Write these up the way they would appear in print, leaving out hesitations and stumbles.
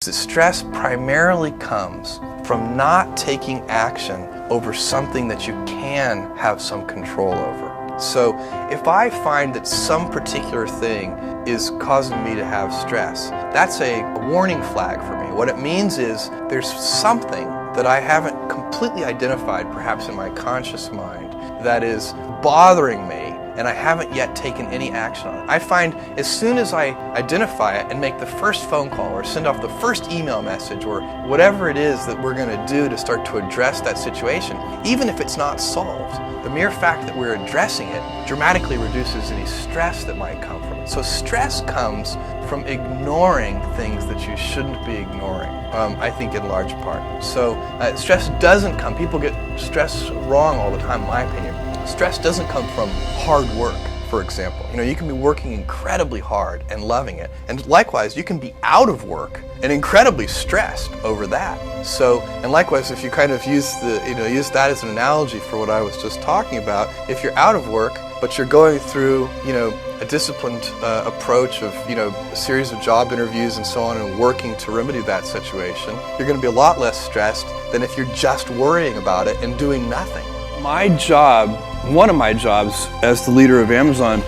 Stress primarily comes from not taking action over something that you can have some control over. So if I find that some particular thing is causing me to have stress, that's a warning flag for me. What it means is there's something that I haven't completely identified, perhaps in my conscious mind, that is bothering me, and I haven't yet taken any action on it. I find as soon as I identify it and make the first phone call or send off the first email message or whatever it is that we're going to do to start to address that situation, even if it's not solved, the mere fact that we're addressing it dramatically reduces any stress that might come from it. So stress comes from ignoring things that you shouldn't be ignoring, I think in large part. So stress doesn't come, people get stress wrong all the time in my opinion. Stress doesn't come from hard work, for example. You can be working incredibly hard and loving it. And likewise, you can be out of work and incredibly stressed over that. So, and likewise, if you kind of use that as an analogy for what I was just talking about, if you're out of work, but you're going through, a disciplined approach of, a series of job interviews and so on and working to remedy that situation, you're going to be a lot less stressed than if you're just worrying about it and doing nothing. My job, one of my jobs as the leader of Amazon,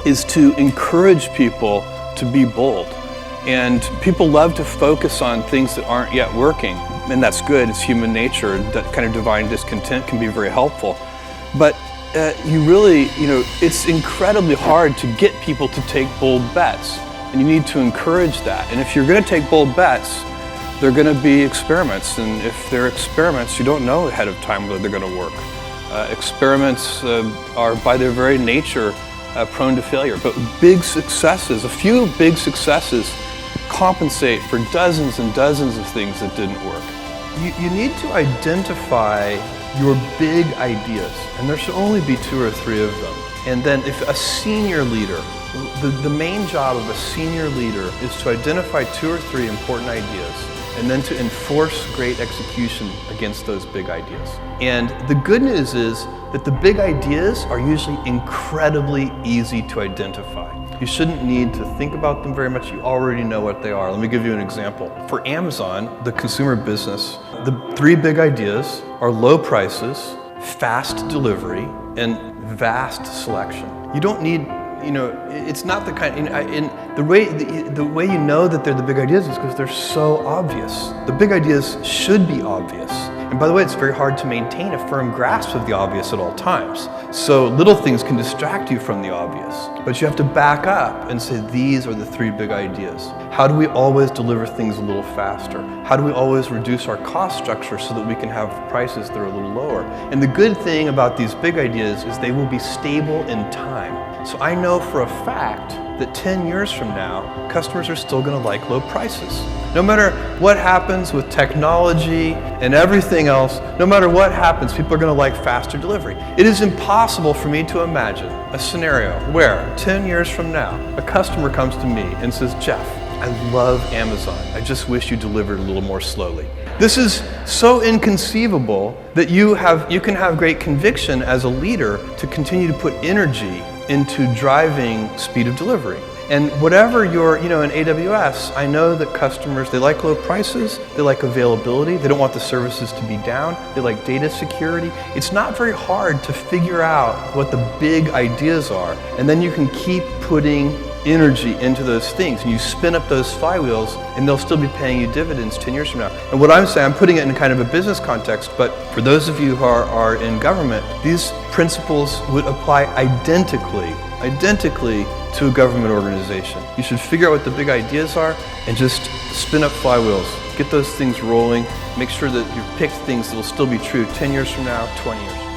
is to encourage people to be bold. And people love to focus on things that aren't yet working. And that's good, it's human nature. That kind of divine discontent can be very helpful. But it's incredibly hard to get people to take bold bets. And you need to encourage that. And if you're going to take bold bets, they're going to be experiments, and if they're experiments, you don't know ahead of time whether they're going to work. Experiments are by their very nature prone to failure, but a few big successes compensate for dozens and dozens of things that didn't work. You need to identify your big ideas, and there should only be 2 or 3 of them. And then if a senior leader, the main job of a senior leader is to identify 2 or 3 important ideas and then to enforce great execution against those big ideas. And the good news is that the big ideas are usually incredibly easy to identify. You shouldn't need to think about them very much, you already know what they are. Let me give you an example. For Amazon, the consumer business, the 3 big ideas are low prices, fast delivery, and vast selection. You don't need, it's not the kind, the way you know that they're the big ideas is because they're so obvious. The big ideas should be obvious. And by the way, it's very hard to maintain a firm grasp of the obvious at all times. So little things can distract you from the obvious. But you have to back up and say, these are the 3 big ideas. How do we always deliver things a little faster? How do we always reduce our cost structure so that we can have prices that are a little lower? And the good thing about these big ideas is they will be stable in time. So I know for a fact that 10 years from now, customers are still going to like low prices. No matter what happens with technology and everything else, no matter what happens, people are going to like faster delivery. It is impossible for me to imagine a scenario where 10 years from now, a customer comes to me and says, Jeff, I love Amazon. I just wish you delivered a little more slowly. This is so inconceivable that you can have great conviction as a leader to continue to put energy into driving speed of delivery. And whatever you're, in AWS, I know that customers, they like low prices, they like availability, they don't want the services to be down, they like data security. It's not very hard to figure out what the big ideas are, and then you can keep putting energy into those things, and you spin up those flywheels, and they'll still be paying you dividends 10 years from now. And what I'm saying, I'm putting it in kind of a business context, but for those of you who are in government, these principles would apply identically to a government organization. You should figure out what the big ideas are and just spin up flywheels. Get those things rolling. Make sure that you've picked things that will still be true 10 years from now, 20 years.